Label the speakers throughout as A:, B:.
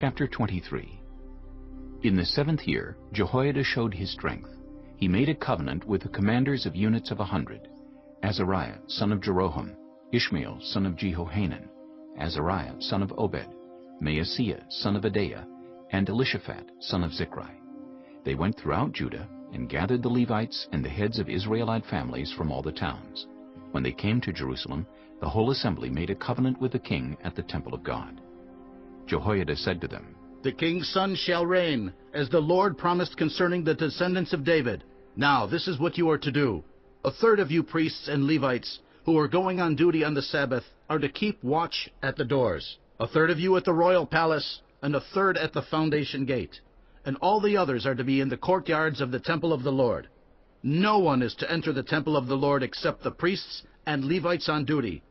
A: Chapter 23. In the 7th year, Jehoiada showed his strength. He made a covenant with the commanders of units of 100, Azariah, son of Jeroham, Ishmael, son of Jehohanan, Azariah, son of Obed, Maaseiah, son of Adaiah, and Elishaphat, son of Zichri. They went throughout Judah and gathered the Levites and the heads of Israelite families from all the towns. When they came to Jerusalem, the whole assembly made a covenant with the king at the temple of God. Jehoiada said to them,
B: "The king's son shall reign, as the Lord promised concerning the descendants of David. Now this is what you are to do. A third of you priests and Levites, who are going on duty on the Sabbath, are to keep watch at the doors. A third of you at the royal palace, and a third at the foundation gate. And all the others are to be in the courtyards of the temple of the Lord. No one is to enter the temple of the Lord except the priests and Levites on duty.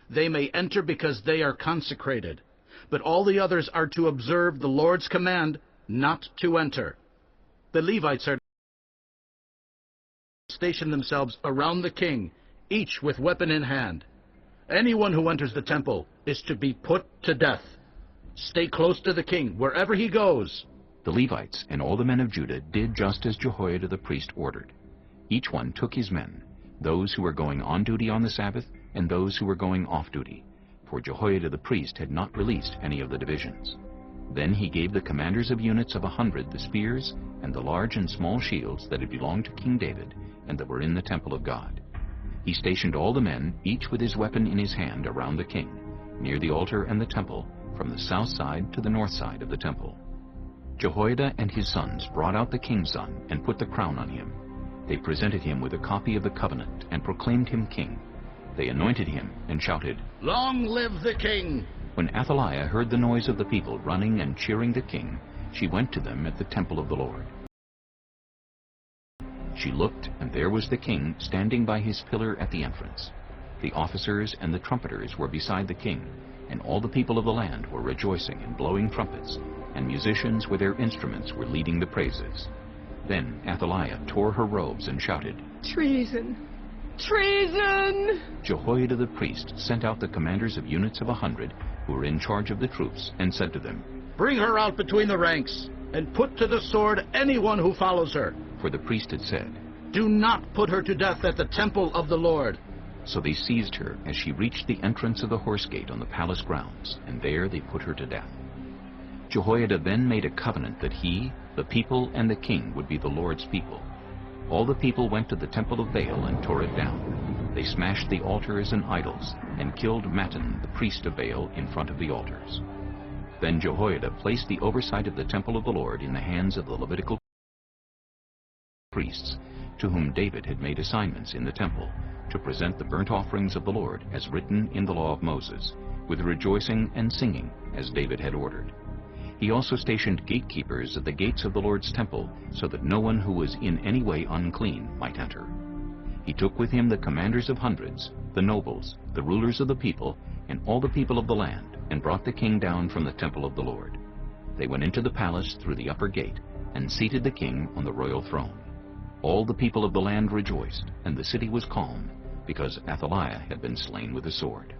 B: They may enter because they are consecrated. But all the others are to observe the Lord's command not to enter. The Levites are to station themselves around the king, each with weapon in hand. Anyone who enters the temple is to be put to death. Stay close to the king wherever he goes."
A: The Levites and all the men of Judah did just as Jehoiada the priest ordered. Each one took his men, those who were going on duty on the Sabbath and those who were going off duty, for Jehoiada the priest had not released any of the divisions. Then he gave the commanders of units of 100 the spears and the large and small shields that had belonged to King David and that were in the temple of God. He stationed all the men, each with his weapon in his hand, around the king, near the altar and the temple, from the south side to the north side of the temple. Jehoiada and his sons brought out the king's son and put the crown on him. They presented him with a copy of the covenant and proclaimed him king. They anointed him and shouted,
B: "Long live the king!"
A: When Athaliah heard the noise of the people running and cheering the king, she went to them at the temple of the Lord. She looked, and there was the king standing by his pillar at the entrance. The officers and the trumpeters were beside the king, and all the people of the land were rejoicing and blowing trumpets, and musicians with their instruments were leading the praises. Then Athaliah tore her robes and shouted,
C: "Treason! Treason!"
A: Jehoiada the priest sent out the commanders of units of 100 who were in charge of the troops and said to them,
B: "Bring her out between the ranks, and put to the sword anyone who follows her."
A: For the priest had said,
B: "Do not put her to death at the temple of the Lord."
A: So they seized her as she reached the entrance of the horse gate on the palace grounds, and there they put her to death. Jehoiada then made a covenant that he, the people, and the king would be the Lord's people. All the people went to the temple of Baal and tore it down. They smashed the altars and idols, and killed Mattan, the priest of Baal, in front of the altars. Then Jehoiada placed the oversight of the temple of the Lord in the hands of the Levitical priests, to whom David had made assignments in the temple, to present the burnt offerings of the Lord as written in the law of Moses, with rejoicing and singing, as David had ordered. He also stationed gatekeepers at the gates of the Lord's temple, so that no one who was in any way unclean might enter. He took with him the commanders of hundreds, the nobles, the rulers of the people, and all the people of the land, and brought the king down from the temple of the Lord. They went into the palace through the upper gate, and seated the king on the royal throne. All the people of the land rejoiced, and the city was calm, because Athaliah had been slain with a sword.